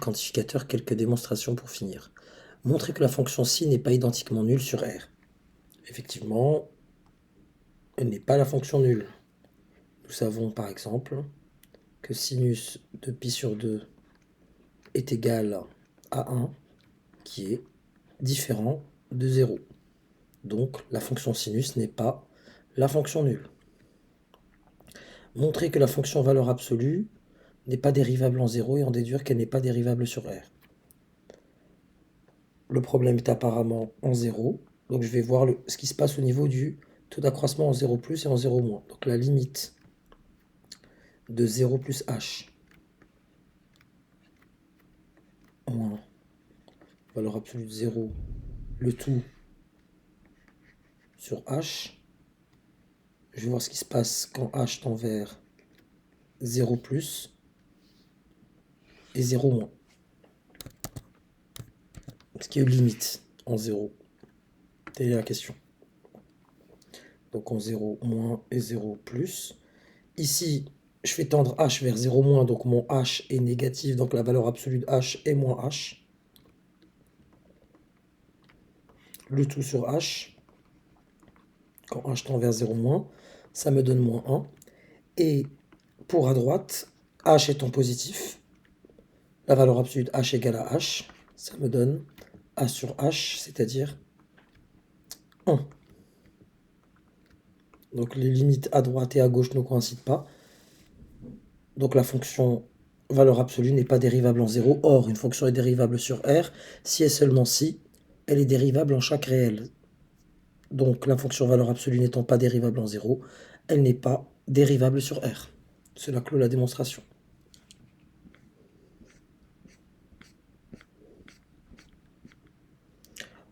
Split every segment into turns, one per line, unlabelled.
quantificateur, quelques démonstrations pour finir. Montrer que la fonction si n'est pas identiquement nulle sur R. Effectivement, elle n'est pas la fonction nulle. Nous savons par exemple que sinus de pi sur 2 est égal à 1, qui est différent de 0. Donc la fonction sinus n'est pas la fonction nulle. Montrer que la fonction valeur absolue n'est pas dérivable en 0 et en déduire qu'elle n'est pas dérivable sur R. Le problème est apparemment en 0, donc je vais voir ce qui se passe au niveau du taux d'accroissement en 0 plus et en 0 moins. Donc la limite de 0 plus h moins valeur absolue de 0, le tout sur h. Je vais voir ce qui se passe quand h tend vers 0 plus et 0 moins. Ce qui est une limite en 0. Telle est la question. Donc en 0 moins et 0 plus. Ici, je fais tendre h vers 0 moins, donc mon h est négatif, donc la valeur absolue de h est moins h. Le tout sur h. Quand h tend vers 0 moins, ça me donne moins 1. Et pour à droite, h étant positif, la valeur absolue de h égale à h, ça me donne a sur h, c'est-à-dire 1. Donc les limites à droite et à gauche ne coïncident pas. Donc la fonction valeur absolue n'est pas dérivable en 0. Or, une fonction est dérivable sur R si et seulement si elle est dérivable en chaque réel. Donc la fonction valeur absolue n'étant pas dérivable en 0, elle n'est pas dérivable sur R. Cela clôt la démonstration.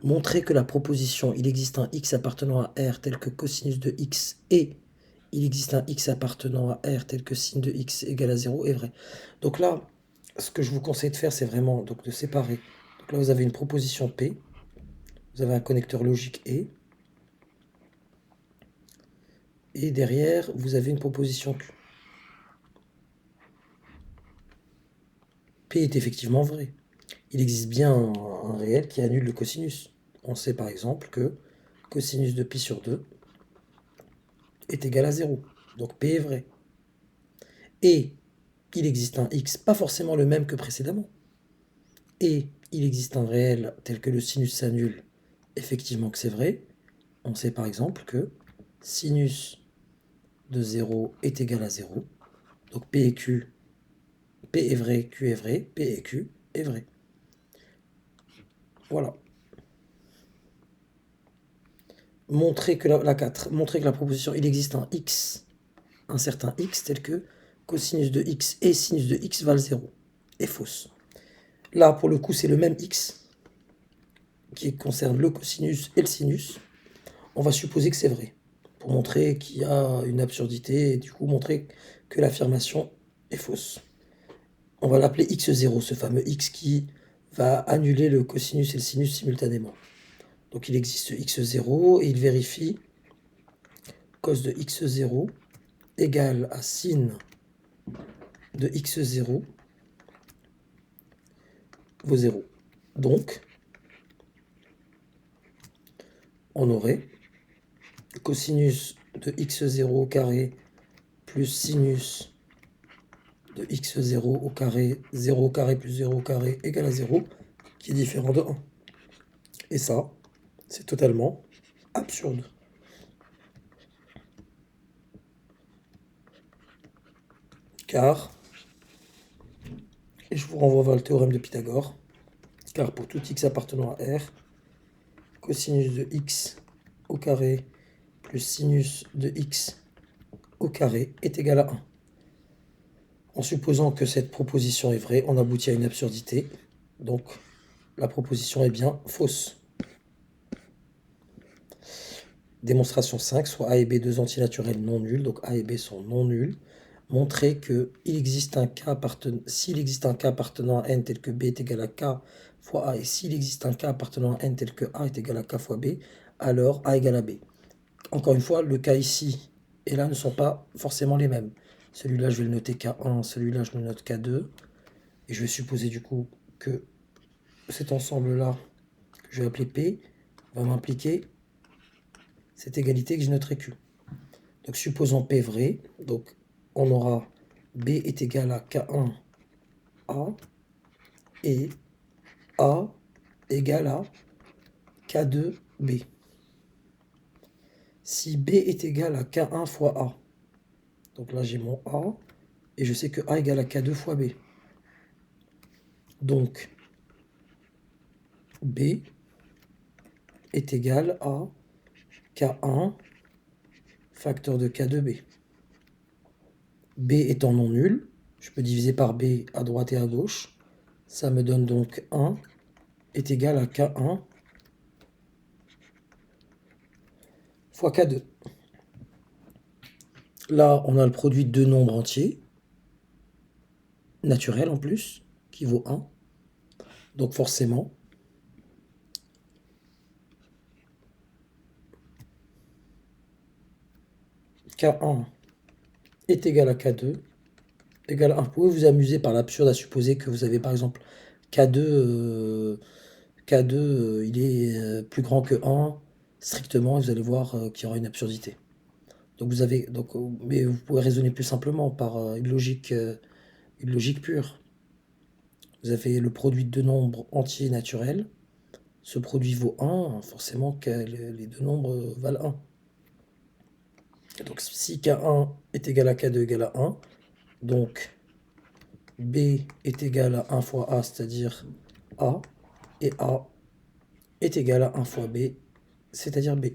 Montrer que la proposition il existe un x appartenant à R tel que cosinus de x et il existe un x appartenant à R tel que sin de x égale à 0 est vrai. Donc là, ce que je vous conseille de faire, c'est vraiment donc, de séparer. Donc là, vous avez une proposition P, vous avez un connecteur logique E, et derrière, vous avez une proposition Q. P est effectivement vrai. Il existe bien un réel qui annule le cosinus. On sait par exemple que cosinus de pi sur 2 est égal à 0. Donc P est vrai. Et il existe un x, pas forcément le même que précédemment. Et il existe un réel tel que le sinus s'annule, effectivement que c'est vrai. On sait par exemple que sinus de 0 est égal à 0. Donc P et Q, P est vrai, Q est vrai, P et Q est vrai. Voilà. Montrer que la 4, montrer que la proposition il existe un x, un certain x tel que cosinus de x et sinus de x valent 0 est fausse. Là, pour le coup, c'est le même x qui concerne le cosinus et le sinus. On va supposer que c'est vrai, pour montrer qu'il y a une absurdité et du coup montrer que l'affirmation est fausse. On va l'appeler x0, ce fameux x qui va annuler le cosinus et le sinus simultanément. Donc il existe x0 et il vérifie cos de x0 égale à sin de x0 vaut 0. Donc, on aurait cosinus de x0 au carré plus sinus de x0 au carré, 0 au carré plus 0 au carré égale à 0, qui est différent de 1. Et ça, c'est totalement absurde. Car, et je vous renvoie vers le théorème de Pythagore, car pour tout x appartenant à R, cosinus de x au carré plus sinus de x au carré est égal à 1. En supposant que cette proposition est vraie, on aboutit à une absurdité. Donc, la proposition est bien fausse. Démonstration 5, soit A et B, deux antinaturels non nuls, donc A et B sont non nuls. Montrer que s'il existe un cas appartenant à n tel que B est égal à K fois A, et s'il existe un cas appartenant à n tel que A est égal à K fois B, alors A égale à B. Encore une fois, le cas ici et là ne sont pas forcément les mêmes. Celui-là, je vais le noter K1, celui-là, je le note K2. Et je vais supposer du coup que cet ensemble-là, que je vais appeler P, va m'impliquer cette égalité que je noterai Q. Donc supposons P vrai, donc on aura B est égal à K1 A et A égale à K2 B. Si B est égal à K1 fois A, donc là j'ai mon A, et je sais que A égale à K2 fois B. Donc B est égal à K1 facteur de K2B. B étant non nul, je peux diviser par B à droite et à gauche. Ça me donne donc 1 est égal à K1 fois K2. Là, on a le produit de deux nombres entiers, naturels en plus, qui vaut 1. Donc forcément, K1 est égal à K2 égale 1. Vous pouvez vous amuser par l'absurde à supposer que vous avez par exemple K2, il est plus grand que 1, strictement, et vous allez voir qu'il y aura une absurdité. Donc vous avez, mais vous pouvez raisonner plus simplement par une logique pure. Vous avez le produit de deux nombres entiers naturels. Ce produit vaut 1, forcément que les deux nombres valent 1. Donc si K1 est égal à K2 égale à 1, donc B est égal à 1 fois A, c'est-à-dire A, et A est égal à 1 fois B, c'est-à-dire B.